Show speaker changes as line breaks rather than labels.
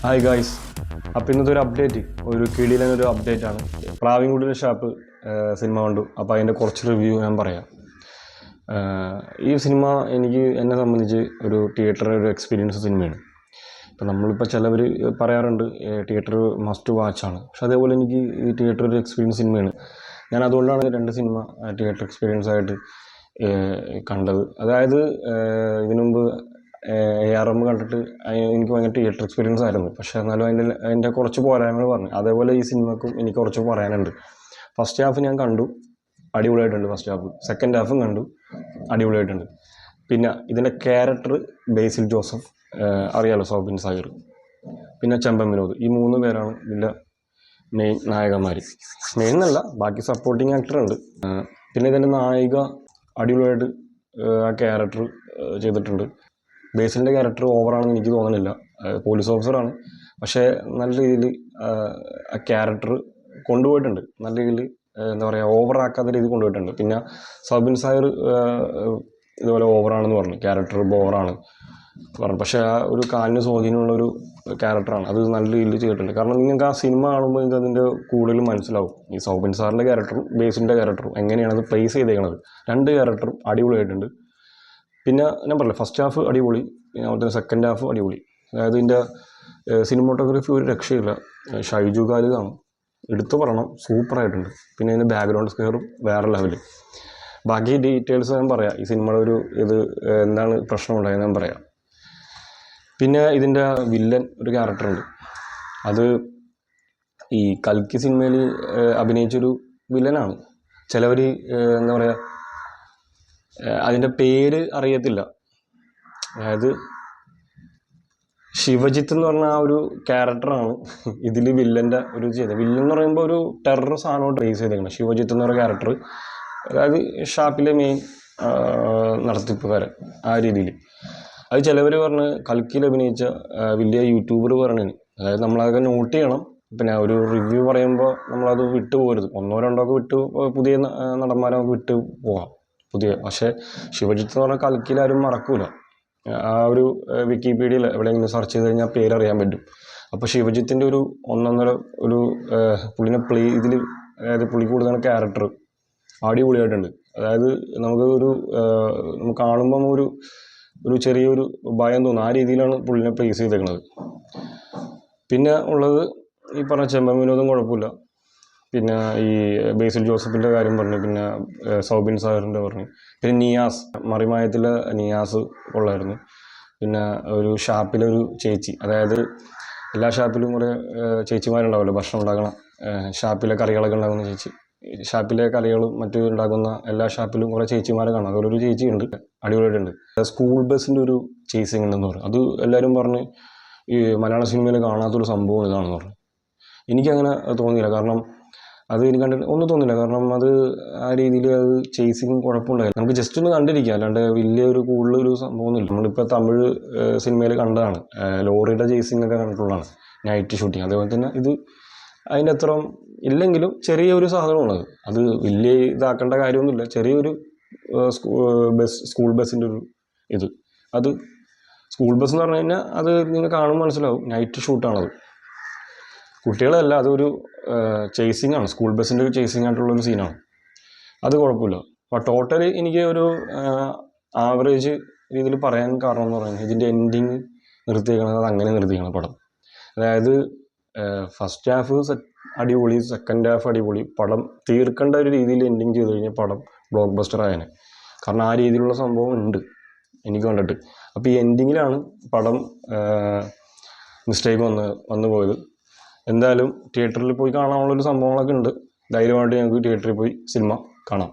Hi guys. അപ്പോൾ ഇന്നത്തെ ഒരു അപ്ഡേറ്റ്, ഒരു കിടിലനൊരു അപ്ഡേറ്റ് ആണ്. പ്രാവിൻകുടിലെ ഷാപ്പ് സിനിമ കണ്ടു. അപ്പോൾ അതിൻ്റെ കുറച്ച് റിവ്യൂ ഞാൻ പറയാം. ഈ സിനിമ എന്നെ സംബന്ധിച്ച് ഒരു തിയേറ്റർ എക്സ്പീരിയൻസ് സിനിമയാണ്. ഇപ്പോൾ നമ്മളിപ്പോൾ ചിലവർ പറയാറുണ്ട് തിയേറ്റർ മസ്റ്റ് വാച്ചാണ്. പക്ഷെ അതേപോലെ എനിക്ക് ഈ തിയേറ്റർ ഒരു എക്സ്പീരിയൻസ് സിനിമയാണ്. ഞാൻ അതുകൊണ്ടാണ് രണ്ട് സിനിമ തിയേറ്റർ എക്സ്പീരിയൻസ് ആയിട്ട് കണ്ടത്. അതായത് ഇതിനു മുമ്പ് ARM കണ്ടിട്ട് എനിക്ക് ഭയങ്കര തിയേറ്റർ എക്സ്പീരിയൻസ് ആയിരുന്നു. പക്ഷേ എന്നാലും അതിൻ്റെ കുറച്ച് പോരായ്മകൾ പറഞ്ഞു. അതേപോലെ ഈ സിനിമക്കും എനിക്ക് കുറച്ച് പറയാനുണ്ട്. ഫസ്റ്റ് ഹാഫ് ഞാൻ കണ്ടു, അടിപൊളിയായിട്ടുണ്ട്. First half. സെക്കൻഡ് ഹാഫും കണ്ടു, അടിപൊളിയായിട്ടുണ്ട്. പിന്നെ ഇതിൻ്റെ ക്യാരക്ടർ ബേസിൽ ജോസഫ്, അറിയാലോ, സൗബിൻ സാഹിർ, പിന്നെ ചെമ്പൻ വിനോദ്, ഈ 3 പേരാണ് ഇതിൻ്റെ മെയിൻ നായകന്മാർ. മെയിൻ എന്നല്ല, ബാക്കി സപ്പോർട്ടിങ് ആക്ടർ ഉണ്ട്. പിന്നെ ഇതിൻ്റെ നായിക അടിപൊളിയായിട്ട് ആ ക്യാരക്ടർ ചെയ്തിട്ടുണ്ട്. ബേസിലിൻ്റെ ക്യാരക്ടർ ഓവറാണെന്ന് എനിക്ക് തോന്നുന്നില്ല. പോലീസ് ഓഫീസറാണ്, പക്ഷേ നല്ല രീതിയിൽ ആ ക്യാരക്ടർ കൊണ്ടുപോയിട്ടുണ്ട്. നല്ല രീതിയിൽ എന്താ പറയുക, ഓവറാക്കാത്ത രീതിയിൽ കൊണ്ടുപോയിട്ടുണ്ട്. പിന്നെ സൗബിൻ സാഹിർ ഇതുപോലെ ഓവറാണെന്ന് പറഞ്ഞു, ക്യാരക്ടർ ബോറാണ് പറഞ്ഞു. പക്ഷേ ആ ഒരു കാലിന് സ്വാധീനമുള്ളൊരു ക്യാരക്ടറാണ്, അത് നല്ല രീതിയിൽ ചെയ്തിട്ടുണ്ട്. കാരണം നിങ്ങൾക്ക് ആ സിനിമ കാണുമ്പോൾ നിങ്ങൾക്ക് അതിൻ്റെ കൂടുതൽ മനസ്സിലാവും ഈ സൗബിൻ സാറിൻ്റെ ക്യാരക്ടറും ബേസിൻ്റെ ക്യാരക്ടറും എങ്ങനെയാണ് അത് പ്ലേസ് ചെയ്തേക്കുന്നത്. രണ്ട് ക്യാരക്ടറും അടിപൊളിയായിട്ടുണ്ട്. പിന്നെ ഞാൻ പറഞ്ഞില്ല, ഫസ്റ്റ് ഹാഫ് അടിപൊളി, പിന്നെ അതുപോലെ സെക്കൻഡ് ഹാഫ് അടിപൊളി. അതായത് ഇതിൻ്റെ സിനിമോട്ടോഗ്രാഫി ഒരു രക്ഷയില്ല. ഷൈജു ഖാലിദാണ്, എടുത്തു പറയണം, സൂപ്പറായിട്ടുണ്ട്. പിന്നെ ഇതിൻ്റെ ബാക്ക്ഗ്രൗണ്ട് സ്കെയറും വേറെ ലെവൽ. ബാക്കി ഡീറ്റെയിൽസ് ഞാൻ പറയാം, ഈ സിനിമയുടെ ഒരു എന്താണ് പ്രശ്നം ഉണ്ടായത് ഞാൻ പറയാം. പിന്നെ ഇതിൻ്റെ വില്ലൻ ഒരു ക്യാരക്ടറുണ്ട്. അത് ഈ കൽക്കി സിനിമയിൽ അഭിനയിച്ചൊരു വില്ലനാണ്. ചിലവർ എന്താ പറയുക, അതിൻ്റെ പേര് അറിയത്തില്ല. അതായത് ശിവജിത്ത് എന്ന് പറഞ്ഞ ആ ഒരു ക്യാരക്ടറാണ് ഇതിൽ വില്ലൻ്റെ ഒരു ചെയ്തത്. വില്ലൻ എന്ന് പറയുമ്പോൾ ഒരു ടെറർ സാധനമായിട്ട് റേസ് ചെയ്തേക്കണം. ശിവജിത്ത് എന്ന് പറയുന്ന ക്യാരക്ടർ, അതായത് ഷാപ്പിലെ മെയിൻ നടത്തിപ്പുകാരൻ, ആ രീതിയിൽ. അത് ചിലവർ പറഞ്ഞ് കൽക്കിയിൽ അഭിനയിച്ച വലിയ യൂട്യൂബർ പറഞ്ഞാണ്. അതായത് നമ്മളതൊക്കെ നോട്ട് ചെയ്യണം. പിന്നെ ഒരു റിവ്യൂ പറയുമ്പോൾ നമ്മളത് വിട്ടു പോകരുത്. 1-2 ഒക്കെ പുതിയ നടന്മാരെ നമുക്ക് വിട്ടു പോകാം പുതിയ. പക്ഷേ ശിവജിത്ത് എന്ന് പറഞ്ഞാൽ കൽക്കിയിൽ ആരും മറക്കൂല. ആ ഒരു വിക്കിപീഡിയയിൽ എവിടെയെങ്കിലും സെർച്ച് ചെയ്ത് കഴിഞ്ഞാൽ പേരറിയാൻ പറ്റും. അപ്പോൾ ശിവജിത്തിൻ്റെ ഒരു ഒന്നൊന്നര ഒരു പുള്ളിനെ ഇതിൽ, അതായത് പുള്ളി കൂടുതൽ ക്യാരക്ടർ അടിപൊളിയായിട്ടുണ്ട്. അതായത് നമുക്ക് കാണുമ്പം ഒരു ചെറിയൊരു ഭയം തോന്നും, ആ രീതിയിലാണ് പുള്ളിനെ പ്ലേസ് ചെയ്തേക്കുന്നത്. പിന്നെ ഉള്ളത് ഈ പറഞ്ഞ ചെമ്പൻ വിനോദം കുഴപ്പമില്ല. പിന്നെ ഈ ബേസിൽ ജോസഫിൻ്റെ കാര്യം പറഞ്ഞു, പിന്നെ സൗബിൻ സാഹിറിൻ്റെ പറഞ്ഞു. പിന്നെ നിയാസ്, മറിമായത്തിലെ നിയാസ് കൊള്ളായിരുന്നു. പിന്നെ ഒരു ഷാപ്പിലെ ഒരു ചേച്ചി, അതായത് എല്ലാ ഷാപ്പിലും കുറേ ചേച്ചിമാരുണ്ടാവുമല്ലോ, ഭക്ഷണം ഉണ്ടാക്കണം, ഷാപ്പിലെ കറികളൊക്കെ ഉണ്ടാക്കുന്ന ചേച്ചി. ഷാപ്പിലെ കറികളും മറ്റും ഉണ്ടാക്കുന്ന എല്ലാ ഷാപ്പിലും കുറേ ചേച്ചിമാരെ കാണാം. അതുപോലെ ഒരു ചേച്ചി ഉണ്ട്, അടിപൊളിയായിട്ടുണ്ട്. സ്കൂൾ ബസ്സിൻ്റെ ഒരു ചേസിങ് ഉണ്ടെന്ന് പറഞ്ഞു. അത് എല്ലാവരും പറഞ്ഞ് ഈ മലയാള സിനിമയിൽ കാണാത്തൊരു സംഭവം ഇതാണെന്ന് പറഞ്ഞു. എനിക്കങ്ങനെ തോന്നിയില്ല. കാരണം അത് എനിക്ക് കണ്ടിട്ട് ഒന്നും തോന്നില്ല. കാരണം അത് ആ രീതിയിൽ അത് ചേസിങ് കുഴപ്പമുണ്ടായില്ല. നമുക്ക് ജസ്റ്റ് ഒന്ന് കണ്ടിരിക്കുക, അല്ലാണ്ട് വലിയൊരു കൂടുതലൊരു സംഭവമൊന്നുമില്ല. നമ്മളിപ്പോൾ തമിഴ് സിനിമയിൽ കണ്ടതാണ്, ലോറിയുടെ ചേസിങ് ഒക്കെ കണ്ടിട്ടുള്ളതാണ്, നൈറ്റ് ഷൂട്ടിങ്. അതേപോലെ തന്നെ ഇത് അതിൻ്റെ അത്ര ഇല്ലെങ്കിലും ചെറിയൊരു സാധനമാണത്. അത് വലിയ ഇതാക്കേണ്ട കാര്യമൊന്നുമില്ല. ചെറിയൊരു സ്കൂൾ ബസ്സിൻ്റെ ഒരു അത് സ്കൂൾ ബസ് എന്ന് പറഞ്ഞു കഴിഞ്ഞാൽ അത് നിങ്ങൾ കാണുമ്പോൾ മനസ്സിലാവും, നൈറ്റ് ഷൂട്ടാണത്. കുട്ടികളല്ല, അതൊരു ചേസിങ് ആണ്, സ്കൂൾ ബസ്സിൻ്റെ ഒരു ചേസിങ് ആയിട്ടുള്ളൊരു സീനാണ്. അത് കുഴപ്പമില്ല. അപ്പോൾ ടോട്ടലി എനിക്ക് ഒരു ആവറേജ് രീതിയിൽ പറയാൻ കാരണം എന്ന് പറയുന്നത്, ഇതിൻ്റെ എൻഡിങ് നിർത്തിയേക്കണത് അത് അങ്ങനെ നിർത്തിയേക്കണം പടം. അതായത് ഫസ്റ്റ് ഹാഫ് അടിപൊളി, സെക്കൻഡ് ഹാഫ് അടിപൊളി. പടം തീർക്കേണ്ട ഒരു രീതിയിൽ എൻഡിങ് ചെയ്ത് കഴിഞ്ഞാൽ പടം ബ്ലോക്ക് ബസ്റ്റർ ആയതിനെ. കാരണം ആ രീതിയിലുള്ള സംഭവം ഉണ്ട് എനിക്ക് കണ്ടിട്ട്. അപ്പോൾ ഈ എൻഡിങ്ങിലാണ് പടം മിസ്റ്റേക്ക് വന്നു പോയത്. എന്തായാലും തിയേറ്ററിൽ പോയി കാണാനുള്ളൊരു സംഭവങ്ങളൊക്കെ ഉണ്ട്. ധൈര്യമായിട്ട് ഞങ്ങൾക്ക് തിയേറ്ററിൽ പോയി സിനിമ കാണാം.